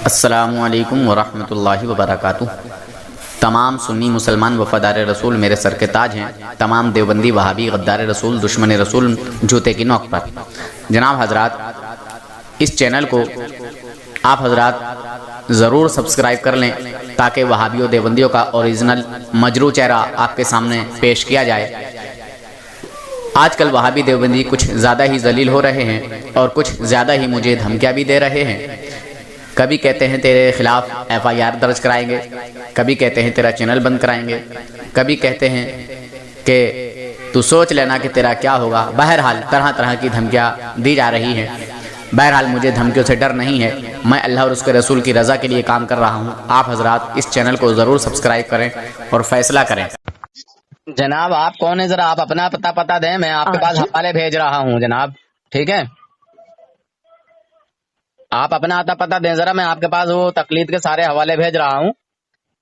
السلام علیکم ورحمۃ اللہ وبرکاتہ۔ تمام سنی مسلمان وفادار رسول میرے سر کے تاج ہیں، تمام دیوبندی وہابی غدار رسول دشمن رسول جوتے کی نوک پر۔ جناب حضرات، اس چینل کو آپ حضرات ضرور سبسکرائب کر لیں تاکہ وہابیوں دیوبندیوں کا اوریجنل مجروح چہرہ آپ کے سامنے پیش کیا جائے۔ آج کل وہابی دیوبندی کچھ زیادہ ہی ذلیل ہو رہے ہیں اور کچھ زیادہ ہی مجھے دھمکیاں بھی دے رہے ہیں۔ کبھی کہتے ہیں تیرے خلاف FIR درج کرائیں گے، کبھی کہتے ہیں تیرا چینل بند کرائیں گے، کبھی کہتے ہیں کہ تو سوچ لینا کہ تیرا کیا ہوگا۔ بہرحال طرح طرح کی دھمکیاں دی جا رہی ہیں۔ بہرحال مجھے دھمکیوں سے ڈر نہیں ہے، میں اللہ اور اس کے رسول کی رضا کے لیے کام کر رہا ہوں۔ آپ حضرات اس چینل کو ضرور سبسکرائب کریں اور فیصلہ کریں۔ جناب آپ کون ہیں؟ ذرا آپ اپنا پتہ دیں، میں آپ کے پاس حوالے بھیج رہا ہوں جناب، ٹھیک ہے؟ آپ اپنا پتہ دیں ذرا، میں آپ کے پاس وہ تقلید کے سارے حوالے بھیج رہا ہوں۔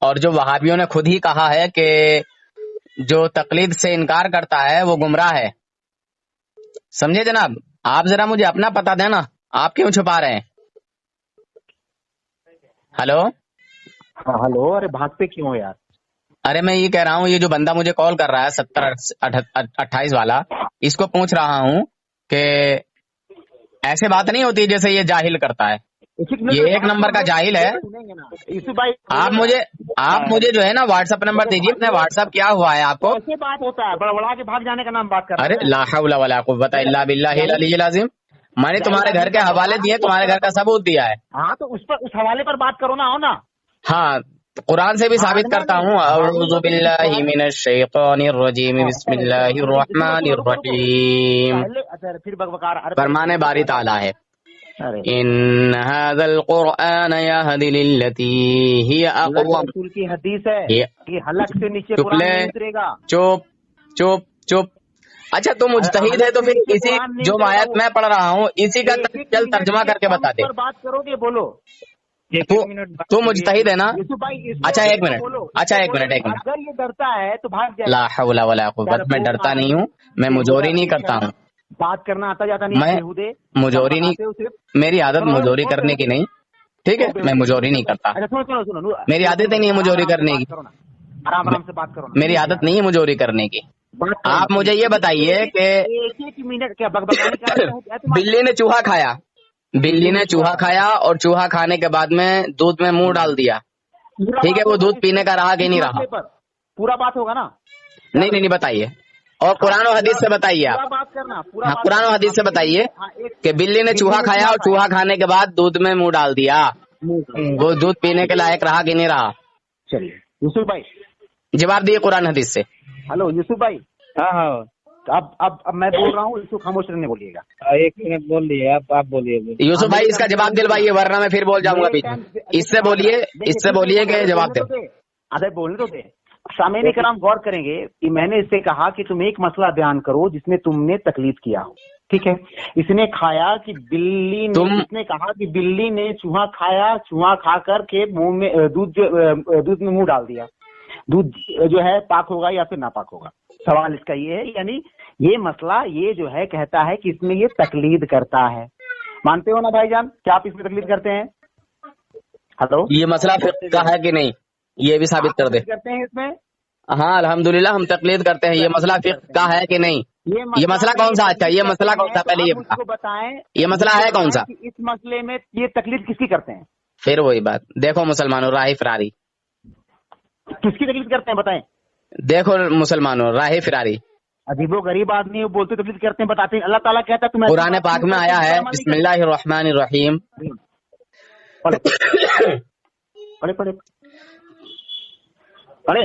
اور جو وہابیوں نے خود ہی کہا ہے کہ جو تقلید سے انکار کرتا ہے وہ گمراہ ہے، سمجھے جناب؟ آپ ذرا مجھے اپنا پتہ دیں نا، آپ کیوں چھپا رہے ہیں؟ ہلو ہاں ہلو، ارے بھاگتے کیوں ہو یار؟ ارے میں یہ کہہ رہا ہوں، یہ جو بندہ مجھے کال کر رہا ہے 7028 والا، اس کو پوچھ رہا ہوں کہ ایسے بات نہیں ہوتی جیسے یہ جاہل کرتا ہے، یہ ایک نمبر کا جاہل ہے۔ آپ مجھے جو ہے نا واٹس ایپ نمبر دیجیے، اپنے واٹس ایپ کیا ہوا ہے آپ کو؟ ایسے بات ہوتا ہے، بڑبڑا کے بھاگ جانے کا نام بات کر رہا ہے۔ ارے لا حول ولا قوت الا باللہ العلی العظیم، میں نے تمہارے گھر کے حوالے دیے، تمہارے گھر کا ثبوت دیا ہے۔ ہاں تو اس حوالے پر بات کرو نا، آؤ نا۔ ہاں قرآن سے بھی ثابت کرتا ہوں، اعوذ باللہ من الشیطان الرجیم، بسم اللہ الرحمن الرحیم۔ پھر بکبکار فرمان باری تعالیٰ ہے، ان هذا القرآن يهدي للتي هي اقوم۔ رسول کی حدیث ہے کہ حلق سے نیچے چپ قرآن لے، نہیں اترے گا۔ چپ چپ چپ۔ اچھا تم مجتہد ہے تو پھر اسی جو آیت میں پڑھ رہا ہوں اسی کا چل ترجمہ کر کے بتا دے۔ بات کرو گے، بولو۔ تو مجتہد ہے نا؟ یوسف بھائی، اچھا ایک منٹ، اچھا ایک منٹ۔ اگر یہ ڈرتا ہے تو بھاگ جائے۔ لا حول ولا قوت، میں ڈرتا نہیں ہوں، میں مجوری نہیں کرتا ہوں، بات کرنا آتا جاتا نہیں، میں مجوری نہیں، میری عادت مجوری کرنے کی نہیں، ٹھیک ہے؟ میں مجوری نہیں کرتا، میری عادت ہی نہیں ہے مجوری کرنے کی، آرام آرام سے بات کرو نا۔ میری عادت نہیں ہے مجوری کرنے کی۔ آپ مجھے یہ بتائیے کہ ایک منٹ کیا بکبکانے کا بلی نے چوہا کھایا، بلی نے چوہا کھایا اور چوہا کھانے کے بعد میں دودھ میں منہ ڈال دیا، ٹھیک ہے؟ وہ دودھ پینے کا رہا کہ نہیں رہا؟ پورا بات ہوگا نا؟ نہیں بتائیے، اور قرآن و حدیث سے بتائیے آپ۔ بات کرنا ہاں قرآن و حدیث سے بتائیے کہ بلی نے چوہا کھایا اور چوہا کھانے کے بعد دودھ میں منہ ڈال دیا، وہ دودھ پینے کے لائق رہا کہ نہیں رہا؟ چلیے یوسف بھائی جواب دیے قرآن حدیث سے۔ ہلو یوسف بھائی، ہاں ہاں اب میں بول رہا ہوں، یوسف خاموش رہنے بولیے گا۔ ایک منٹ بول دیے آپ بولیے۔ یوسف بھائی اس کا جواب دلوائیے ورنہ میں پھر بول جاؤں گا پیچھے۔ اس سے بولیے کہ جواب دے۔ ادھر بولنے تو دے۔ سامعین کرام غور کریں گے کہ میں نے اس سے کہا کہ تم ایک مسئلہ بیان کرو جس میں تم نے تقلید کیا ہو، ٹھیک ہے؟ اس نے کھایا کہ بلی نے، اس نے کہا کہ بلی نے چوہا کھایا، چوہا کھا کر کے منہ میں دودھ میں منہ ڈال دیا، دودھ جو ہے پاک ہوگا یا پھر ناپاک ہوگا؟ سوال اس کا یہ ہے، یعنی یہ مسئلہ یہ جو ہے کہتا ہے کہ اس میں یہ تقلید کرتا ہے۔ مانتے ہو نا بھائی جان، کیا آپ اس میں تقلید کرتے ہیں؟ ہلو، یہ مسئلہ فقہ کا ہے کہ نہیں یہ بھی ثابت کر دے۔ کرتے ہیں اس میں؟ ہاں الحمدللہ ہم تقلید کرتے ہیں، یہ مسئلہ فقہ کا ہے کہ نہیں؟ یہ مسئلہ کون سا؟ اچھا یہ مسئلہ کون سا پہلے یہ بتا، بتائیں یہ مسئلہ ہے کون سا؟ اس مسئلے میں یہ تقلید کس کی کرتے ہیں؟ پھر وہی بات، دیکھو مسلمانوں راہ فراری، کس کی تقلید کرتے ہیں بتائیں؟ دیکھو مسلمانوں راہ فراری، عجیب و غریب آدمی ہو، بولتے تقلید کرتے ہیں، بتاتے ہیں۔ اللہ تعالیٰ کہتا ہے تمہیں قرآن پاک میں آیا ہے بسم اللہ الرحمن الرحیم۔ پڑھے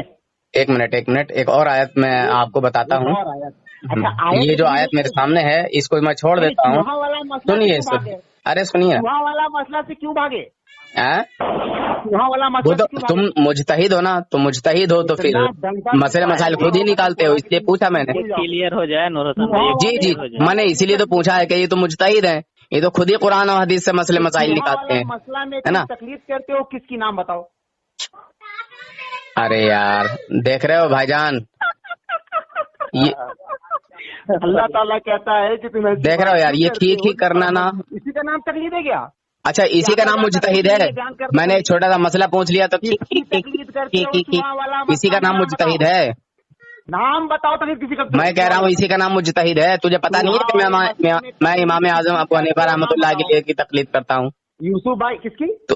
ایک منٹ ایک اور آیت میں آپ کو بتاتا ہوں۔ یہ جو آیت میرے سامنے ہے اس کو میں چھوڑ دیتا ہوں، سنیے ارے سنیے، وہاں والا مسئلہ سے کیوں بھاگے؟ وہاں والا وہ مسئلہ تو تم مجتہد ہو نا، تم مجتہد ہو تو پھر مسئلے مسائل خود ہی نکالتے ہو، اس لیے پوچھا میں نے۔ کلیئر ہو جائے نور حسن جی میں نے اسی لیے تو پوچھا ہے کہ یہ تو مجتہد ہیں، یہ تو خود ہی قرآن و حدیث سے مسئلے مسائل نکالتے ہیں، مسئلہ میں ہے نا؟ تقلید کرتے ہو، کس کی نام بتاؤ؟ ارے یار دیکھ رہے ہو بھائی جان، اللہ تعالیٰ کہتا ہے کہ تمہیں دیکھ رہے ہو یار، یہ ٹھیک ہی کرنا نا، اسی کا نام تقلید ہے کیا؟ اچھا اسی کا نام مجتہد ہے؟ میں نے ایک چھوٹا سا مسئلہ پوچھ لیا تو اسی کا نام مجتہد ہے؟ نام بتاؤ تو کسی کا میں کہہ رہا ہوں اسی کا نام مجتہد ہے. تجھے پتا نہیں ہے کہ میں امام اعظم ابو حنیفہ رحمۃ اللہ کے لیے کی تقلید کرتا ہوں؟ یوسف بھائی کس کی؟ تو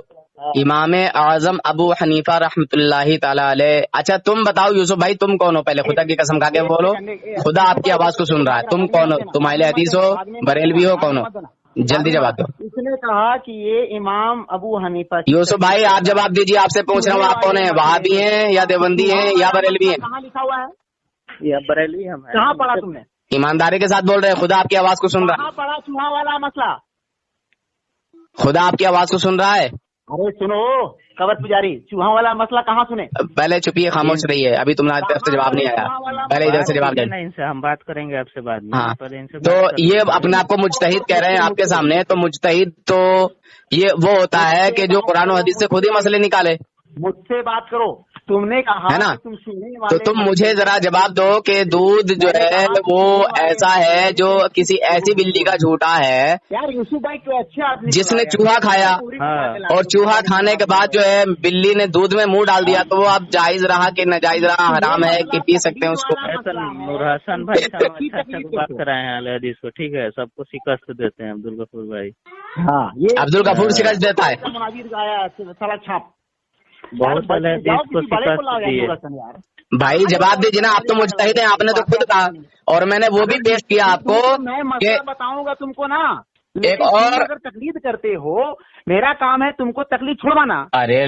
امام اعظم ابو حنیفہ رحمۃ اللہ تعالی علیہ. اچھا تم بتاؤ یوسف بھائی تم کون ہو؟ پہلے خدا کی قسم کھا کے بولو. خدا آپ کی آواز کو سن رہا ہے. تم کون ہو؟ تم اہل حدیث ہو، بریلوی ہو، کون ہو؟ جلدی جواب دو. اس نے کہا کہ یہ امام ابو حنیفہ. یوسف بھائی آپ جواب دیجیے. آپ سے پوچھ رہا ہوں آپ کون ہیں؟ وہابی ہیں یا دیوبندی ہیں یا بریلوی ہیں؟ کہاں لکھا ہوا ہے؟ یہ بریلی ہم ہیں. کہاں پڑھا تم نے؟ ایمانداری کے ساتھ بول رہے ہیں. خدا آپ کی آواز کو سن رہا کہاں پڑھا چوہا والا مسئلہ؟ ہے. خدا آپ کی آواز کو سن رہا ہے. ارے سنو قبر پجاری، چوہا والا مسئلہ کہاں سنے؟ پہلے چھپیے، خاموش رہیے. ابھی تمہاری طرف سے جواب نہیں آیا. پہلے ادھر سے جواب دیں. ان سے ہم بات کریں گے آپ سے بعد میں. ہاں پہلے ان سے تو بات کریں گے. یہ اپنے آپ کو مجتہد کہہ رہے ہیں آپ کے سامنے. تو مجتہد تو یہ وہ ہوتا ہے کہ جو قرآن و حدیث سے خود ہی مسئلے نکالے. مجھ سے بات کرو. تم نے کہا ہے نا؟ کہ تم سننے تو والے تم مجھے ذرا جواب دو کہ دودھ جو ہے وہ ایسا ہے جو کسی ایسی بلی کا جھوٹا ہے یار یوسف بھائی تو اچھے آدمی جس نے چوہا کھایا اور چوہا کھانے کے بعد جو ہے بلی نے دودھ میں منہ ڈال دیا، تو وہ اب جائز رہا کہ ناجائز رہا، حرام ہے کہ پی سکتے ہیں اس کو؟ نور حسن بھائی صاحب اچھا بات کرائے ہیں اہل حدیث کو. ٹھیک ہے، سب کو شکست دیتے ہیں. عبدالغفور بھائی، ہاں یہ عبدالغفور شکست دیتا ہے. مناظر کا آیا سڑک چھاپ بہت اہل حدیث کو شکست دی ہے. بھائی جواب دیجیے نا. آپ تو مجتہد ہیں، آپ نے تو خود کہا، اور میں نے وہ بھی پیش کیا آپ کو میں کہ مسئلہ بتاؤں گا تم کو نا. ایک اور اگر تقلید کرتے ہو، میرا کام ہے تم کو تقلید چھڑوانا. ارے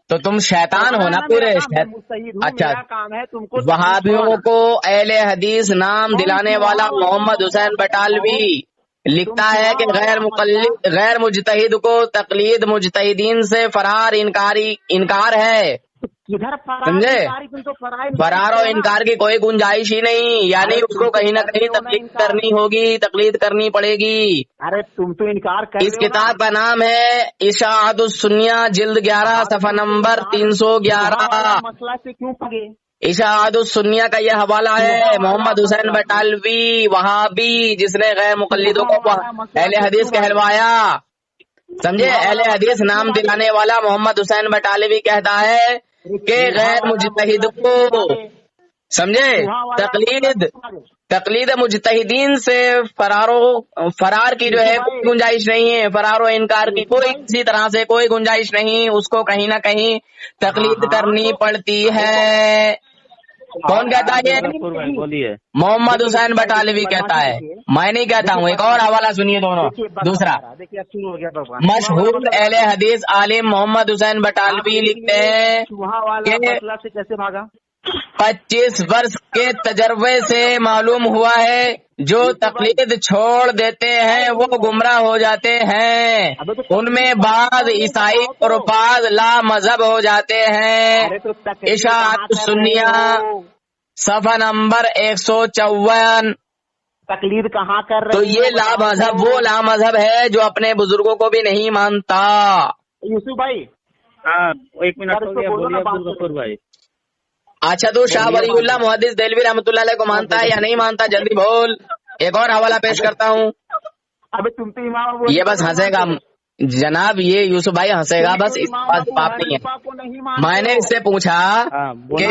تو تم شیطان ہو نا پورے. اچھا میرا کام ہے تم کو وہابیوں کو اہل حدیث نام دلانے والا محمد حسین بٹالوی لکھتا ہے کہ غیر مجتہد کو تقلید مجتہدین سے فرار انکار ہے. سمجھے؟ فرار و انکار کی کوئی گنجائش ہی نہیں، یعنی اس کو کہیں نہ کہیں تقلید کرنی ہوگی، تقلید کرنی پڑے گی. ارے تم تو انکار کر اس کتاب کا نام ہے اشاعت السنیہ جلد 11 صفحہ نمبر 311. مسئلہ سے کیوں پگے؟ اشاعت السنیہ کا یہ حوالہ ہے. محمد حسین بٹالوی وہابی جس نے غیر مقلدوں کو اہل حدیث کہلوایا. سمجھے؟ اہل حدیث نام دلانے والا محمد حسین بٹالوی کہتا ہے کہ غیر مجتہد کو، سمجھے، تقلید مجتہدین سے فرار کی جو ہے کوئی گنجائش نہیں ہے. فرار و انکار کی کوئی کسی طرح سے کوئی گنجائش نہیں. اس کو کہیں نہ کہیں تقلید کرنی پڑتی ہے. کون کہتا ہے یہ؟ بولیے. محمد حسین بٹالوی کہتا ہے، میں نہیں کہتا ہوں. ایک اور حوالہ سنیے دونوں. دوسرا مشہور اہل حدیث عالم محمد حسین بٹالوی لکھتے ہیں کہ کیسے بھاگا؟ 25 برس کے تجربے سے معلوم ہوا ہے جو تقلید چھوڑ دیتے ہیں وہ گمراہ ہو جاتے ہیں. ان میں بعض عیسائی اور بعض لا مذہب ہو جاتے ہیں. اشاعت السنیہ صفحہ نمبر 154. تقلید کہاں کر رہے؟ تو یہ لا مذہب وہ لا مذہب ہے جو اپنے بزرگوں کو بھی نہیں مانتا. یوسف بھائی ہاں ایک منٹ ہو گیا. بولیے عبدالغفور بھائی. اچھا تو شاہ ولی اللہ محدث دہلوی رحمۃ اللہ علیہ کو مانتا ہے یا نہیں مانتا؟ جلدی بول. ایک اور حوالہ پیش کرتا ہوں. ابھی تم تو امام یہ بس ہنسے گا جناب، یہ یوسف بھائی ہنسے گا بس، اس بات بات نہیں ہے. میں نے اس سے پوچھا کہ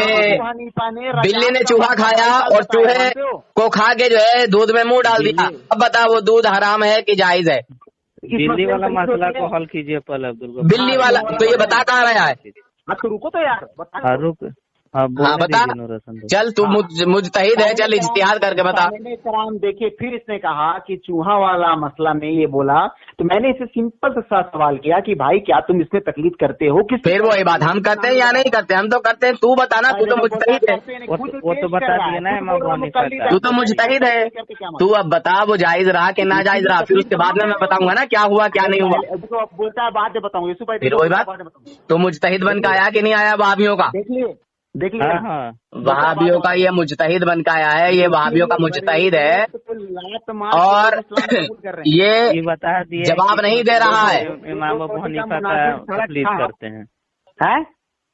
بلی نے چوہا کھایا اور چوہے کو کھا کے جو ہے دودھ میں منہ ڈال دیا. اب بتا وہ دودھ حرام ہے کہ جائز ہے؟ بلی والا مسئلہ کو حل کیجیے پہلے عبدالغفور. بلی والا تو یہ بتا کہاں رہا ہے؟ رکو تو یار رک. ہاں بتا. چل تو مجتہد ہے، چل اجتہاد کر کے بتا. کرام دیکھیے پھر اس نے کہا کہ چوہا والا مسئلہ میں یہ بولا تو میں نے اسے سمپل سا سوال کیا کہ بھائی کیا تم اس میں تقلید کرتے ہو؟ کس پھر وہ بات ہم کرتے ہیں یا نہیں کرتے؟ ہم تو کرتے ہیں. تو بتانا، تو تو مجتہد ہے. وہ تو بتا دیے نا. تو تو مجتہد ہے. تو اب بتا وہ جائز رہا کہ ناجائز رہا، پھر اس کے بعد میں بتاؤں گا نا کیا ہوا کیا نہیں ہوا. بولتا ہے بعد میں بتاؤں گا. پھر وہی بات، تو مجتہد بن کے آیا کہ نہیں آیا وہابیوں کا؟ دیکھ لیے وہابیوں کا یہ مجتہد بن کے آیا ہے. یہ وہابیوں کا مجتہد ہے اور یہ بتا دیے جواب نہیں دے رہا ہے. امام ابو حنیفہ کا تقلید کرتے ہیں.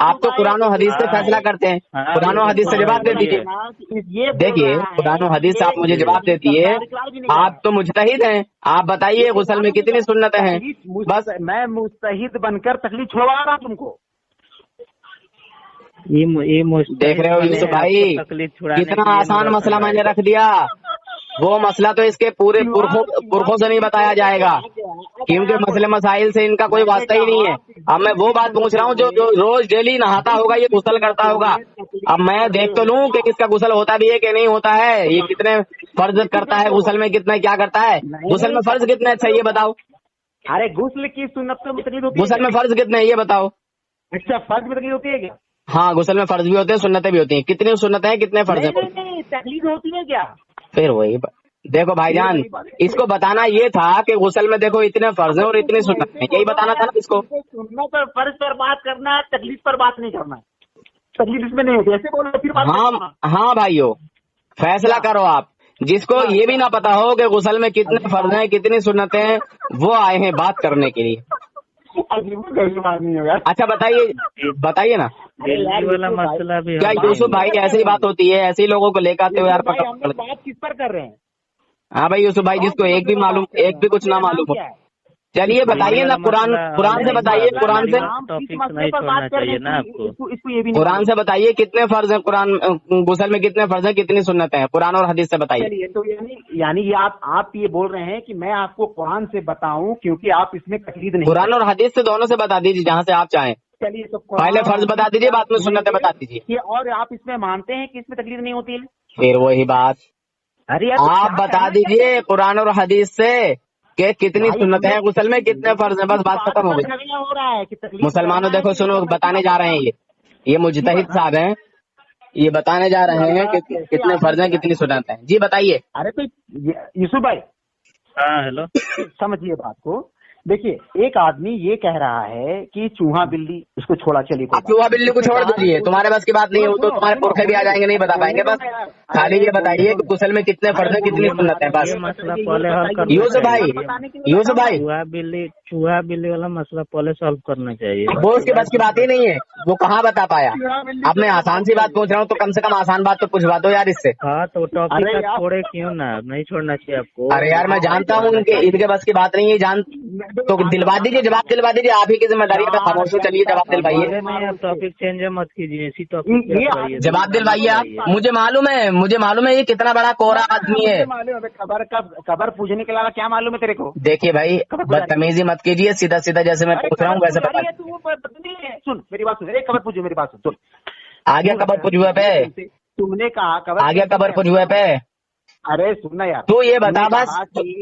آپ تو قرآن و حدیث سے فیصلہ کرتے ہیں, قرآن و حدیث سے جواب دے دیجیے. دیکھیے قرآن و حدیث سے آپ مجھے جواب دے دیے, آپ تو مجتہد ہیں, آپ بتائیے غسل میں کتنی سنتیں ہیں؟ بس میں مجتہد بن کر تکلیف چھوڑوا رہا ہوں تم کو. دیکھ رہے ہو یوسف بھائی کتنا آسان مسئلہ میں نے رکھ دیا. وہ مسئلہ تو اس کے پورے پرخوں سے نہیں بتایا جائے گا, کیونکہ مسئلے مسائل سے ان کا کوئی واسطہ ہی نہیں ہے. اب میں وہ بات پوچھ رہا ہوں جو روز ڈیلی نہاتا ہوگا, یہ غسل کرتا ہوگا. اب میں دیکھ تو لوں کہ کس کا غسل ہوتا بھی ہے کہ نہیں ہوتا ہے, یہ کتنے فرض کرتا ہے غسل میں, کتنا کیا کرتا ہے غسل میں, فرض کتنے اچھا یہ بتاؤ. ارے غسل کی سنت تو تکلیف ہوتی ہے, غسل میں فرض کتنے یہ بتاؤ. اچھا فرض میں تکلیف ہوتی ہے کیا؟ ہاں غسل میں فرض بھی ہوتے ہیں, سنتیں بھی ہوتی ہیں. کتنی سنتیں ہیں, کتنے فرض ہیں؟ تکلیف ہوتی ہے کیا؟ پھر وہی دیکھو بھائی جان, اس کو بتانا یہ تھا کہ غسل میں دیکھو اتنے فرض ہیں اور اتنی سنتیں ہیں, یہی بتانا تھا نا اس کو. سنت پر فرض پر بات کرنا ہے, تکلیف پر بات نہیں کرنا ہے. تکلیف اس میں نہیں ہوتی, ایسے بولو پھر بات. ہاں بھائیو فیصلہ کرو آپ. جس کو یہ بھی نہ پتا ہو کہ غسل میں کتنے فرض ہیں کتنی سنتیں ہیں, وہ آئے ہیں بات کرنے کے لیے. اچھا بتائیے نا والا مسئلہ بھی کیا یوسف بھائی ایسی بات ہوتی ہے, ایسے ہی لوگوں کو لے کے آتے ہو یار. بات کس پر کر رہے ہیں؟ ہاں بھائی یوسف بھائی, جس کو ایک بھی کچھ نہ معلوم ہو, چلیے بتائیے نا. قرآن سے بتائیے, قرآن سے نہیں چھوڑنا چاہیے نا آپ کو. قرآن سے بتائیے کتنے فرض ہیں, قرآن غسل میں کتنے فرض ہیں کتنی سنتیں ہیں, قرآن اور حدیث سے بتائیے. تو یعنی آپ یہ بول رہے ہیں کہ میں آپ کو قرآن سے بتاؤں کیونکہ آپ اس میں تقلید نہیں. قرآن اور حدیث سے دونوں سے بتا دیجیے جہاں سے آپ چاہیں. چلیے تو پہلے فرض بتا دیجیے, بعد میں سنتیں بتا دیجیے. اور آپ اس میں مانتے ہیں کہ اس میں تقلید نہیں ہوتی ہے؟ پھر وہی بات, ارے آپ بتا دیجیے قرآن اور حدیث سے کہ کتنی سنتیں ہیں غسل میں, کتنے فرض ہیں, بس بات ختم ہو گئی. ہو رہا ہے کہ مسلمانوں دیکھو سنو, بتانے جا رہے ہیں یہ مجتہد صاحب ہیں, یہ بتانے جا رہے ہیں کہ کتنے فرض ہیں کتنی سنتیں ہیں. جی بتائیے. ارے تو یوسف بھائی, ہاں ہیلو, سمجھیے بات کو. دیکھیے ایک آدمی یہ کہہ رہا ہے کہ چوہا بلی اس کو چھوڑا, چلیے چوہا بلی کو چھوڑ دیجیے, تمہارے بس کی بات نہیں ہو تو تمہارے پرکھے بھی آ جائیں گے, نہیں بتا پائیں گے. بس خالی یہ بتائیے کہ غسل میں کتنے فرض ہیں کتنی سنت ہیں, بس. مسئلہ پہلے حل کرنا یوسف بھائی چوہا بلی والا مسئلہ پہلے سالو کرنا چاہیے. وہ اس کے بس کی بات ہی نہیں ہے, وہ کہاں بتا پایا. اب میں آسان سی بات پوچھ رہا ہوں تو کم سے کم آسان بات تو پوچھوا دو یار اس سے. ہاں تو ٹاپک چھوڑے کیوں نا, نہیں چھوڑنا چاہیے آپ کو. ارے یار میں جانتا ہوں کہ ان کے بس کی بات نہیں ہے, تو دلوا دیجیے, جواب دلوا دیجیے, آپ ہی کی ذمہ داری ہے. خاموش ہو, چلیے جواب دلوائیے. ٹاپک چینج مت کیجیے, اسی ٹاپک جواب دلوائیے آپ. مجھے معلوم ہے یہ کتنا بڑا کوڑا آدمی ہے. خبر پوچھنے کے علاوہ کیا معلوم ہے تیرے کو؟ دیکھیے بھائی بدتمیزی مت کیجیے, سیدھا سیدھا جیسے میں پوچھ رہا ہوں ویسے بتا. سن میری بات سن, خبر پوچھو, میری بات سن. آگے قبر پوچھوے پہ, تم نے کہا آگے قبر پوچھوے پہ. ارے سننا یار, تو یہ بتا, بس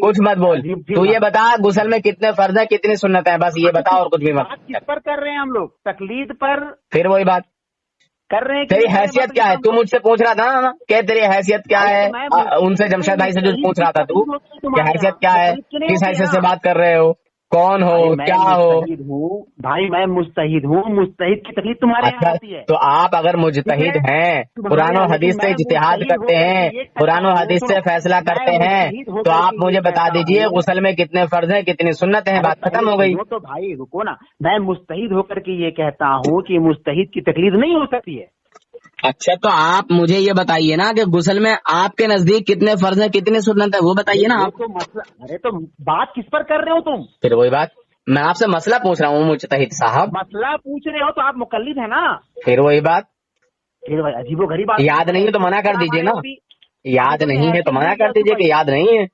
کچھ مت بول. تو یہ بتا غسل میں کتنے فرض ہیں کتنی سنت ہیں, بس یہ بتا, اور کچھ بھی مت. کس پر کر رہے ہیں ہم لوگ؟ تقلید پر پھر وہی بات کر رہے ہیں. تیری حیثیت کیا ہے؟ تو مجھ سے پوچھ رہا تھا نا کہ تیری حیثیت کیا ہے, ان سے جمشید بھائی سے جو پوچھ رہا تھا تو کہ حیثیت کیا ہے, کس حیثیت سے بات کر رہے ہو, کون ہو, کیا ہو. بھائی میں مجتہد ہوں, مجتہد کی تکلیف تمہارے یہاں آتی ہے. تو آپ اگر مجتہد ہیں, قرآن و حدیث سے اجتہاد کرتے ہیں, قرآن و حدیث سے فیصلہ کرتے ہیں, تو آپ مجھے بتا دیجئے غسل میں کتنے فرض ہیں کتنی سنت ہیں, بات ختم ہو گئی. تو بھائی رکو نا, میں مجتہد ہو کر کے یہ کہتا ہوں کہ مجتہد کی تکلیف نہیں ہو سکتی ہے. اچھا تو آپ مجھے یہ بتائیے نا کہ غسل میں آپ کے نزدیک کتنے فرض ہیں کتنی سنت ہے, وہ بتائیے نا آپ. ارے تو بات کس پر کر رہے ہو تم؟ پھر وہی بات, میں آپ سے مسئلہ پوچھ رہا ہوں مجتہد صاحب. مسئلہ پوچھ رہے ہو تو آپ مقلد ہیں نا. پھر وہی بات, عجیب و غریب بات. یاد نہیں ہے تو منع کر دیجیے نا, یاد نہیں ہے تو منع کر دیجیے کہ یاد نہیں ہے.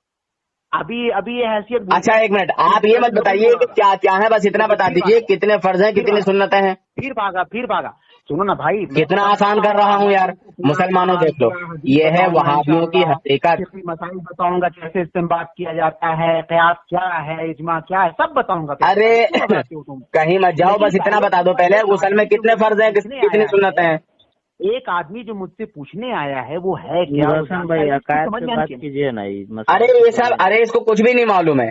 ابھی یہ حیثیت. اچھا ایک منٹ, آپ یہ مت بتائیے کہ کیا کیا ہے, بس اتنا بتا دیجیے کتنے فرض ہیں کتنی سنتیں ہیں. پھر بھاگا. سنو نا بھائی, کتنا آسان کر رہا ہوں یار. مسلمانوں دیکھ لو, یہ ہے وہابیوں کی حقیقت. مسائل بتاؤں گا, کیسے استنباط کیا جاتا ہے, قیاس کیا ہے, اجماع کیا ہے, سب بتاؤں گا. ارے کہیں مت جاؤ, بس اتنا بتا دو پہلے غسل میں کتنے فرض ہیں کتنی سنتیں ہیں. ایک آدمی جو مجھ سے پوچھنے آیا ہے وہ ہے کیا؟ بھائی عقائد سے بات کیجیے نا. ارے یہ سب, ارے اس کو کچھ بھی نہیں معلوم ہے.